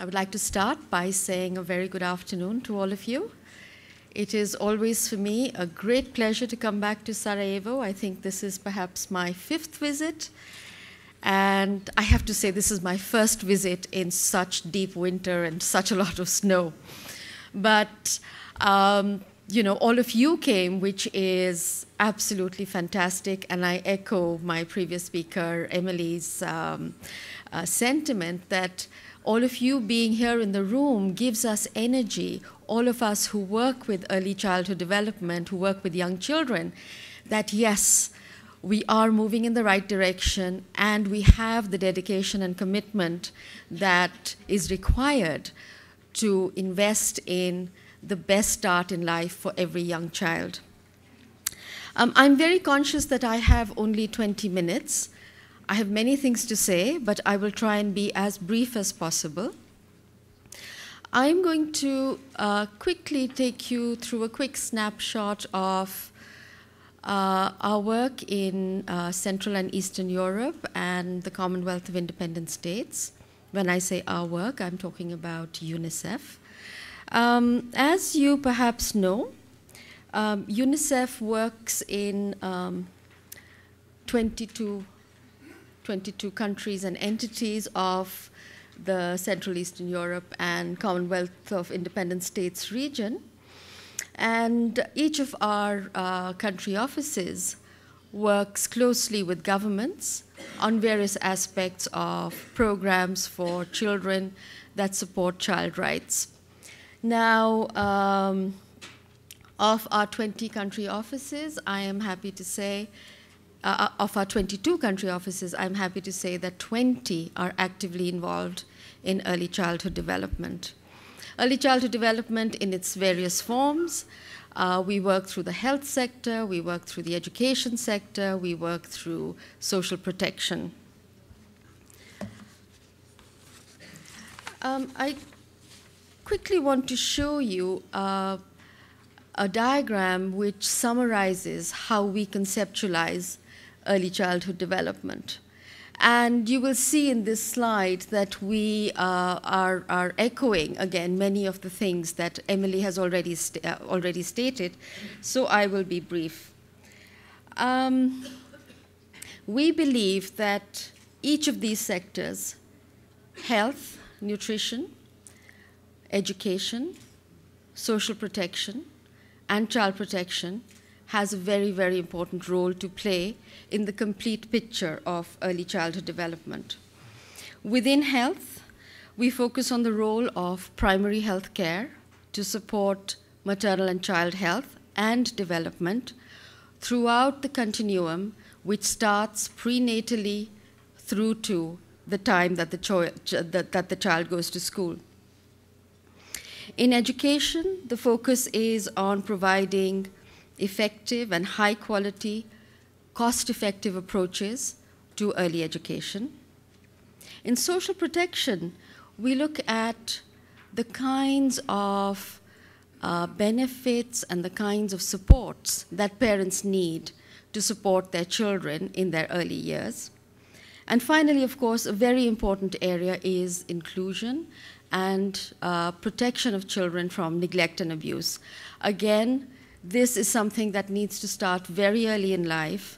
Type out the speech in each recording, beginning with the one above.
I would like to start by saying a very good afternoon to all of you. It is always for me a great pleasure to come back to Sarajevo. I think this is perhaps my 5th visit. And I have to say this is my first visit in such deep winter and such a lot of snow. But, you know, all of you came, which is absolutely fantastic. And I echo my previous speaker, Emily's sentiment that all of you being here in the room gives us energy, all of us who work with early childhood development, who work with young children, that yes, we are moving in the right direction and we have the dedication and commitment that is required to invest in the best start in life for every young child. I'm very conscious that I have only 20 minutes. I have many things to say, but I will try and be as brief as possible. I'm going to quickly take you through a quick snapshot of our work in Central and Eastern Europe and the Commonwealth of Independent States. When I say our work, I'm talking about UNICEF. As you perhaps know, UNICEF works in 22 countries and entities of the Central Eastern Europe and Commonwealth of Independent States region. And each of our country offices works closely with governments on various aspects of programs for children that support child rights. Now, of our 20 country offices, I am happy to say, of our 22 country offices, I'm happy to say that 20 are actively involved in early childhood development. Early childhood development in its various forms. We work through the health sector, we work through the education sector, we work through social protection. I quickly want to show you a diagram which summarizes how we conceptualize early childhood development. And you will see in this slide that we are echoing, again, many of the things that Emily has already stated, so I will be brief. We believe that each of these sectors, health, nutrition, education, social protection, and child protection, has a very, very important role to play in the complete picture of early childhood development. Within health, we focus on the role of primary health care to support maternal and child health and development throughout the continuum, which starts prenatally through to the time that the child goes to school. In education, the focus is on providing effective and high-quality, cost-effective approaches to early education. In social protection, we look at the kinds of benefits and the kinds of supports that parents need to support their children in their early years. And finally, of course, a very important area is inclusion and protection of children from neglect and abuse. Again, this is something that needs to start very early in life,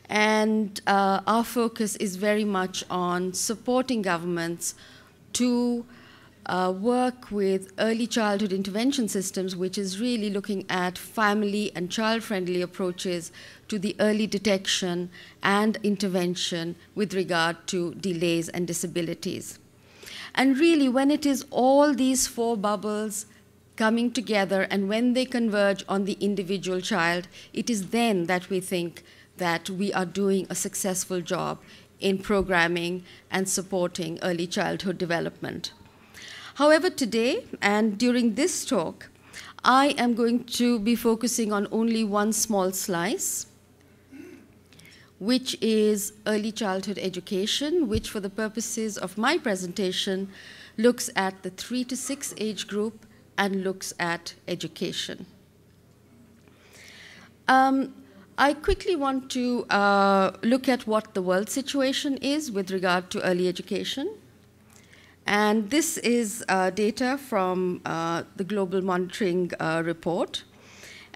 and our focus is very much on supporting governments to work with early childhood intervention systems, which is really looking at family and child-friendly approaches to the early detection and intervention with regard to delays and disabilities. And really, when it is all these 4 bubbles coming together, and when they converge on the individual child, it is then that we think that we are doing a successful job in programming and supporting early childhood development. However, today, and during this talk, I am going to be focusing on only one small slice, which is early childhood education, which for the purposes of my presentation looks at the 3 to 6 age group and looks at education. I quickly want to look at what the world situation is with regard to early education. And this is data from the Global Monitoring Report.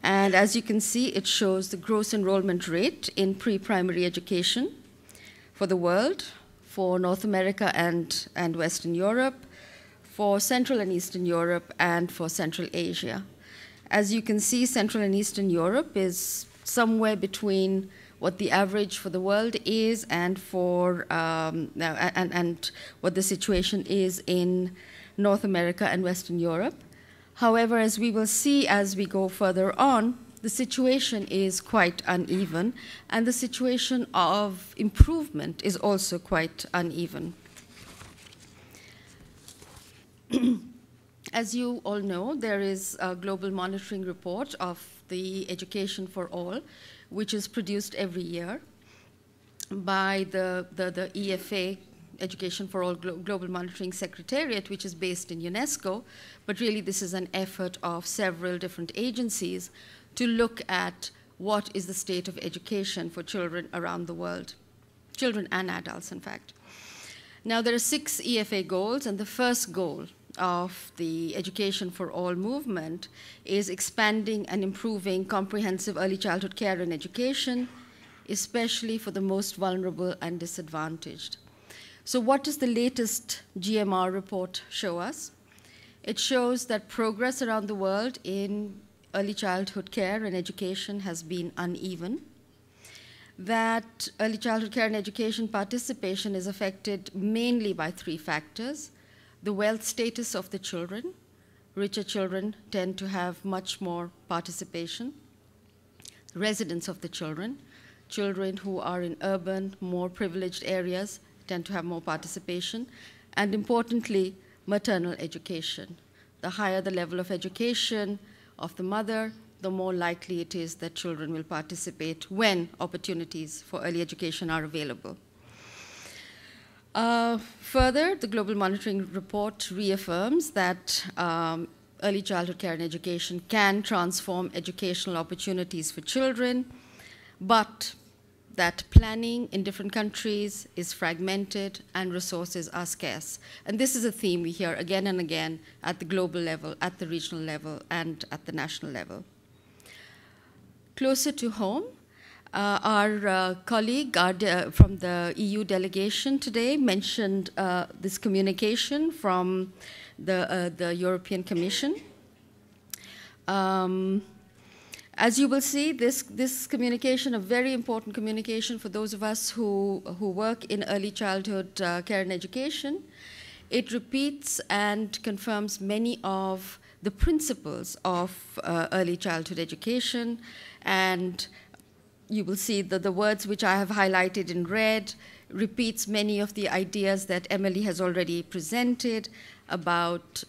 And as you can see, it shows the gross enrollment rate in pre-primary education for the world, for North America and Western Europe, for Central and Eastern Europe, and for Central Asia. As you can see, Central and Eastern Europe is somewhere between what the average for the world is and what the situation is in North America and Western Europe. However, as we will see as we go further on, the situation is quite uneven, and the situation of improvement is also quite uneven. As you all know, there is a global monitoring report of the Education for All, which is produced every year by the EFA, Education for All Global Monitoring Secretariat, which is based in UNESCO. But really, this is an effort of several different agencies to look at what is the state of education for children around the world, children and adults, in fact. Now, there are 6 EFA goals, and the first goal of the Education for All movement is expanding and improving comprehensive early childhood care and education, especially for the most vulnerable and disadvantaged. So what does the latest GMR report show us? It shows that progress around the world in early childhood care and education has been uneven, that early childhood care and education participation is affected mainly by 3 factors: the wealth status of the children. Richer children tend to have much more participation. The residence of the children. Children who are in urban, more privileged areas tend to have more participation. And importantly, maternal education. The higher the level of education of the mother, the more likely it is that children will participate when opportunities for early education are available. Further, the Global Monitoring Report reaffirms that early childhood care and education can transform educational opportunities for children, but that planning in different countries is fragmented and resources are scarce. And this is a theme we hear again and again at the global level, at the regional level, and at the national level. Closer to home, our colleague from the EU delegation today mentioned this communication from the European Commission. As you will see, this communication, a very important communication for those of us who work in early childhood care and education, it repeats and confirms many of the principles of early childhood education, and you will see that the words which I have highlighted in red repeats many of the ideas that Emily has already presented about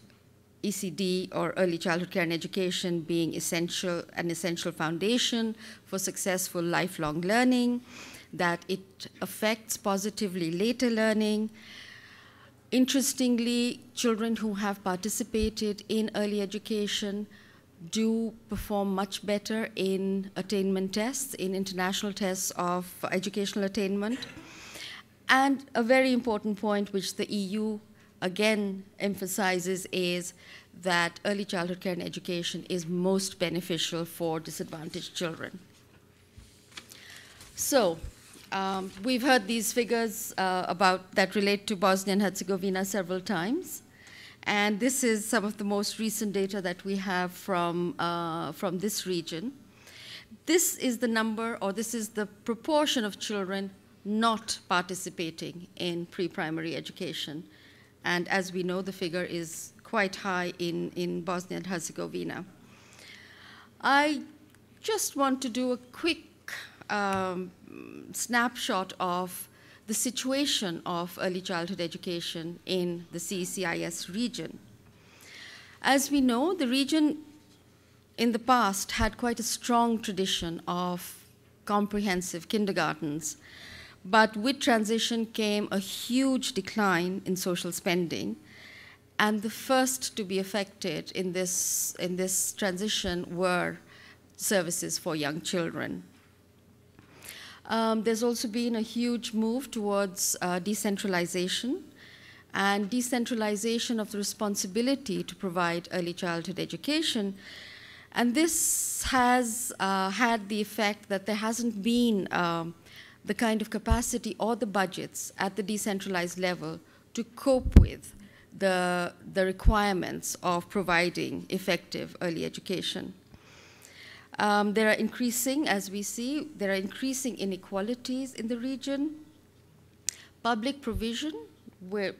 ECD, or early childhood care and education, being an essential foundation for successful lifelong learning, that it affects positively later learning. Interestingly, children who have participated in early education do perform much better in attainment tests, in international tests of educational attainment. And a very important point which the EU again emphasizes is that early childhood care and education is most beneficial for disadvantaged children. So we've heard these figures that relate to Bosnia and Herzegovina several times. And this is some of the most recent data that we have from this region. This is the number, or this is the proportion of children not participating in pre-primary education. And as we know, the figure is quite high in Bosnia and Herzegovina. I just want to do a quick snapshot of the situation of early childhood education in the CECIS region. As we know, the region in the past had quite a strong tradition of comprehensive kindergartens, but with transition came a huge decline in social spending, and the first to be affected in this transition were services for young children. There's also been a huge move towards decentralization. and decentralization of the responsibility to provide early childhood education. And this has had the effect that there hasn't been the kind of capacity or the budgets at the decentralized level to cope with the requirements of providing effective early education. There are increasing, as we see, there are increasing inequalities in the region. Public provision, where,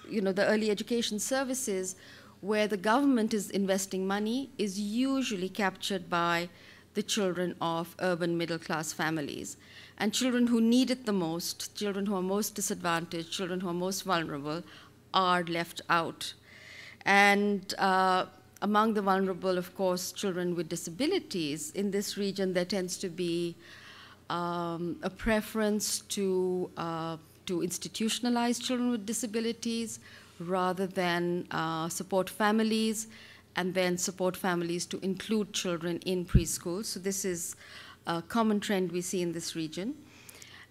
the early education services, where the government is investing money, is usually captured by the children of urban middle-class families. And children who need it the most, children who are most disadvantaged, children who are most vulnerable, are left out. And among the vulnerable, of course, children with disabilities. In this region, there tends to be a preference to institutionalize children with disabilities rather than support families, and then support families to include children in preschool. So this is a common trend we see in this region.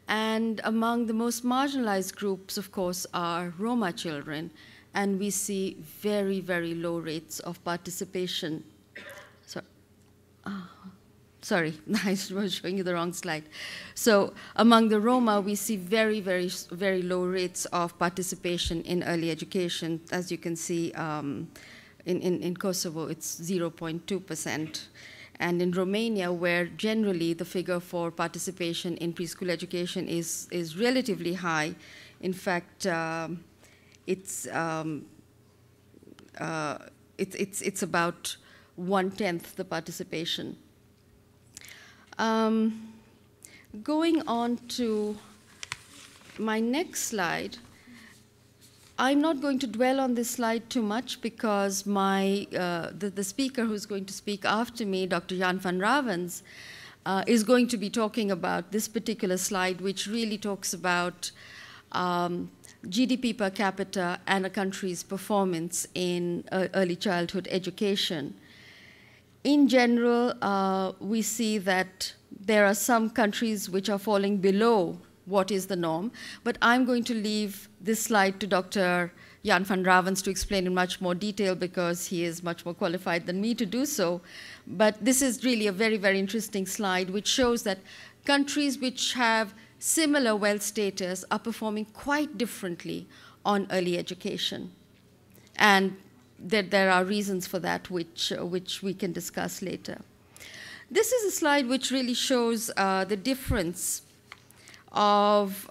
And among the most marginalized groups, of course, are Roma children, and we see very, very low rates of participation. Sorry, I was showing you the wrong slide. So among the Roma, we see very, very, very low rates of participation in early education. As you can see, in Kosovo, it's 0.2%. And in Romania, where generally the figure for participation in preschool education is relatively high, in fact, it's about 1/10 the participation. Going on to my next slide, I'm not going to dwell on this slide too much because the speaker who's going to speak after me, Dr. Jan van Ravens, is going to be talking about this particular slide, which really talks about GDP per capita and a country's performance in early childhood education. In general, we see that there are some countries which are falling below what is the norm, but I'm going to leave this slide to Dr. Jan van Ravens to explain in much more detail because he is much more qualified than me to do so. But this is really a very, very interesting slide which shows that countries which have similar wealth status are performing quite differently on early education. And there are reasons for that which we can discuss later. This is a slide which really shows the difference of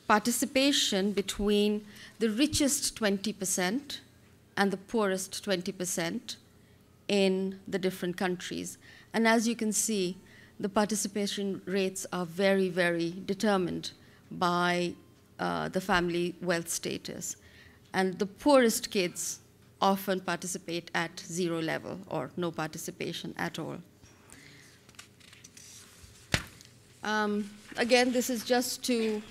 participation between the richest 20% and the poorest 20% in the different countries. And as you can see, the participation rates are very, very determined by the family wealth status. And the poorest kids often participate at 0 level or no participation at all. Again, this is just to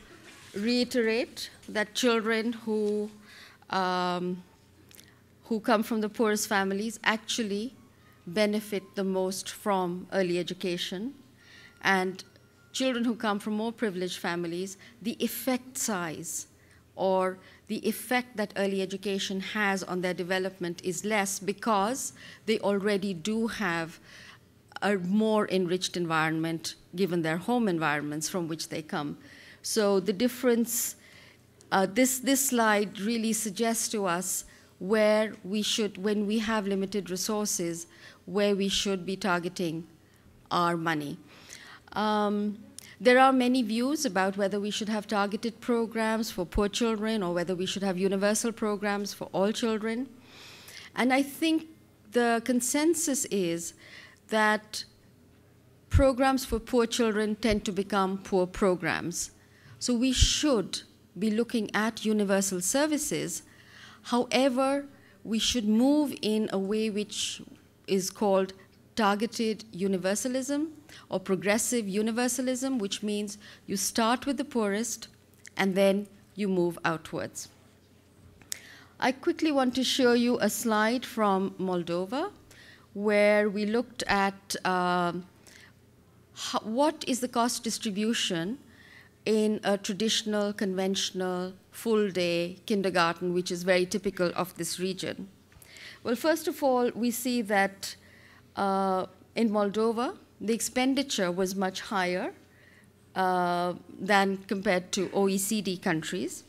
reiterate that children who come from the poorest families actually benefit the most from early education. And children who come from more privileged families, the effect size or the effect that early education has on their development is less because they already do have a more enriched environment given their home environments from which they come. So the difference, this slide really suggests to us where we should, when we have limited resources, where we should be targeting our money. There are many views about whether we should have targeted programs for poor children or whether we should have universal programs for all children. And I think the consensus is that programs for poor children tend to become poor programs. So we should be looking at universal services. However, we should move in a way which is called targeted universalism or progressive universalism, which means you start with the poorest and then you move outwards. I quickly want to show you a slide from Moldova where we looked at what is the cost distribution in a traditional, conventional full-day kindergarten, which is very typical of this region? Well, first of all, we see that in Moldova, the expenditure was much higher than compared to OECD countries.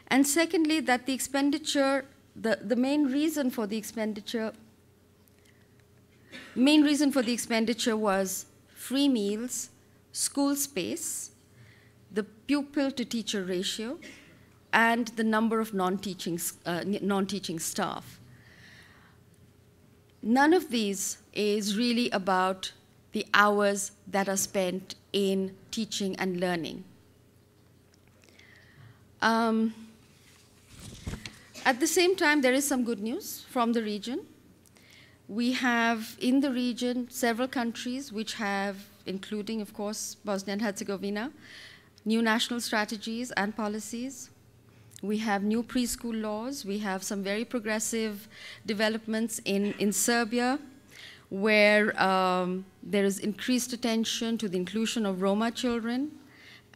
And secondly, that the expenditure, the main reason for the expenditure was free meals, school space, the pupil-to-teacher ratio, and the number of non-teaching staff. None of these is really about the hours that are spent in teaching and learning. At the same time, there is some good news from the region. We have in the region several countries which have, including, of course, Bosnia and Herzegovina, new national strategies and policies. We have new preschool laws. We have some very progressive developments in Serbia, where there is increased attention to the inclusion of Roma children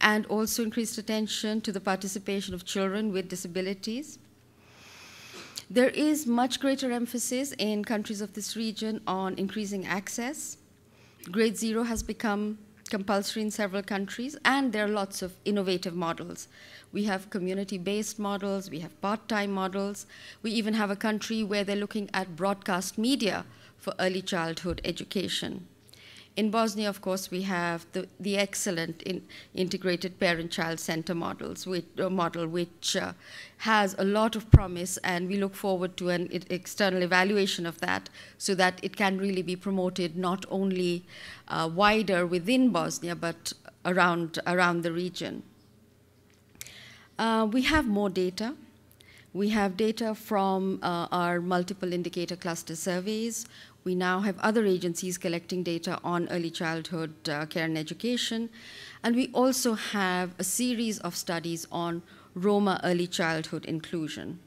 and also increased attention to the participation of children with disabilities. There is much greater emphasis in countries of this region on increasing access. Grade 0 has become compulsory in several countries, and there are lots of innovative models. We have community-based models, we have part-time models. We even have a country where they're looking at broadcast media for early childhood education. In Bosnia, of course, we have the excellent integrated parent-child center model, which has a lot of promise, and we look forward to an external evaluation of that so that it can really be promoted not only wider within Bosnia, but around the region. We have more data. We have data from our multiple indicator cluster surveys. We now have other agencies collecting data on early childhood care and education. And we also have a series of studies on Roma early childhood inclusion.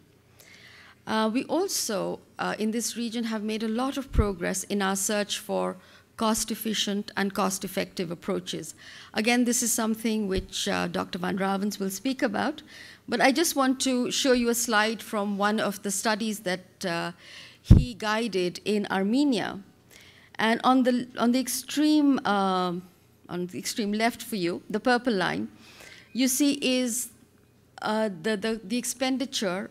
We also, in this region, have made a lot of progress in our search for cost-efficient and cost-effective approaches. Again, this is something which Dr. Van Ravens will speak about, but I just want to show you a slide from one of the studies that he guided in Armenia. And on the extreme left for you, the purple line, you see is the expenditure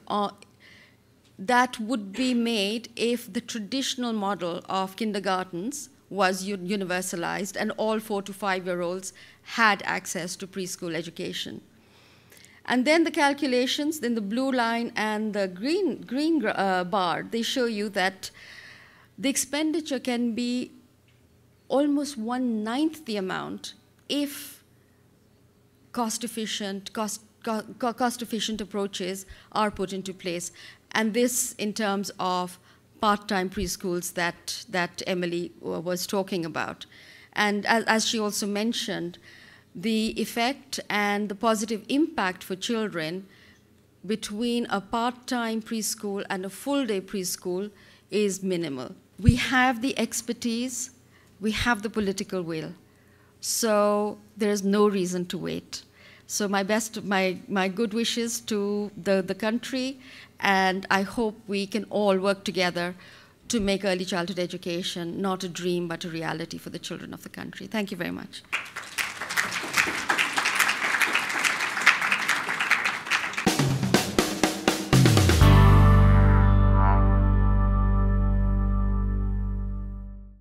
that would be made if the traditional model of kindergartens was universalized and all 4 to 5-year-olds had access to preschool education. And then the calculations, then the blue line and the green bar, they show you that the expenditure can be almost 1/9 the amount if cost-efficient approaches are put into place. And this in terms of part-time preschools that Emily was talking about. And as she also mentioned, the effect and the positive impact for children between a part-time preschool and a full-day preschool is minimal. We have the expertise, we have the political will, so there's no reason to wait. So my good wishes to the country, and I hope we can all work together to make early childhood education not a dream but a reality for the children of the country. Thank you very much.